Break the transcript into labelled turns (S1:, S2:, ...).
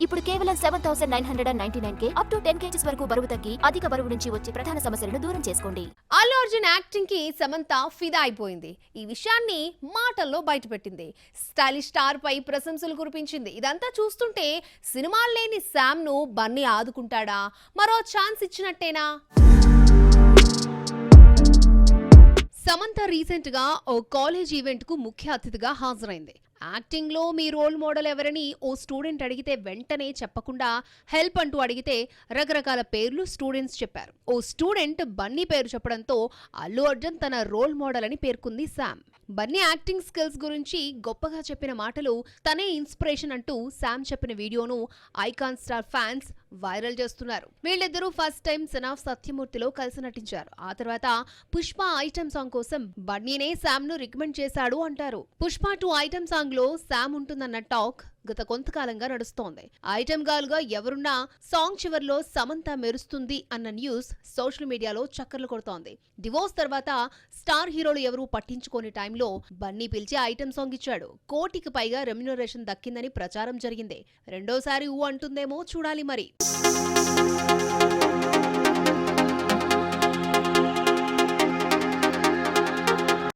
S1: ఇప్పుడు కేవలం 7,999 up to 10 kgs వరకు బరువు తగ్గి అధిక బరువు నుంచి వచ్చే ప్రధాన సమస్యలను దూరం చేసుకోండి.
S2: అల్లు అర్జున్ యాక్టింగ్ కి సమంత ఫిదా అయిపోయింది. ఈ విషయాన్ని మాటల్లో బయటపెట్టింది. స్టైలిష్ స్టార్ పై ప్రశంసలు కురిపించింది. ఇదంతా చూస్తుంటే సినిమాలు లేని శామ్ ను బన్నీ ఆదుకుంటాడా, మరో ఛాన్స్ ఇచ్చినట్టేనా? సమంత రీసెంట్ గా ఓ కాలేజ్ ఈవెంట్ కు ముఖ్య అతిథిగా హాజరైంది. యాక్టింగ్ లో మీ రోల్ మోడల్ ఎవరని ఓ స్టూడెంట్ అడిగితే వెంటనే చెప్పకుండా హెల్ప్ అంటూ అడిగితే రకరకాల పేర్లు స్టూడెంట్స్ చెప్పారు. ఓ స్టూడెంట్ బన్నీ పేరు చెప్పడంతో అల్లు అర్జున్ తన రోల్ మోడల్ అని పేర్కొంది శామ్. బన్నీ యాక్టింగ్ స్కిల్స్ గురించి గొప్పగా చెప్పిన మాటలు తనే ఇన్స్పిరేషన్ అంటూ శామ్ చెప్పిన వీడియోను ఐకాన్ స్టార్ ఫ్యాన్స్ వైరల్ చేస్తున్నారు. వీళ్ళిద్దరూ ఫస్ట్ టైం సన్ ఆఫ్ సత్యమూర్తిలో కలిసి నటించారు. ఆ తర్వాత పుష్ప ఐటమ్ సాంగ్ కోసం బన్నీనే శామ్ ను రికమెండ్ చేశాడు అంటారు. పుష్ప 2 ఐటమ్ సాంగ్ లో శామ్ ఉంటుందన్న టాక్ గత కొంతకాలంగా నడుస్తోంది. ఐటమ్ గర్ల్ గా ఎవరున్నా సాంగ్ చివర్లో సమంత మెరుస్తుంది అన్న న్యూస్ సోషల్ మీడియాలో చక్కర్లు కొడుతోంది. డివోర్స్ తర్వాత స్టార్ హీరోలు ఎవరూ పట్టించుకోని టైంలో బన్నీ పిలిచి ఐటమ్ సాంగ్ ఇచ్చాడు. 1 కోటికి పైగా రెమ్యునరేషన్ దక్కిందని ప్రచారం జరిగింది. రెండోసారి ఊ అంటుందేమో చూడాలి మరి.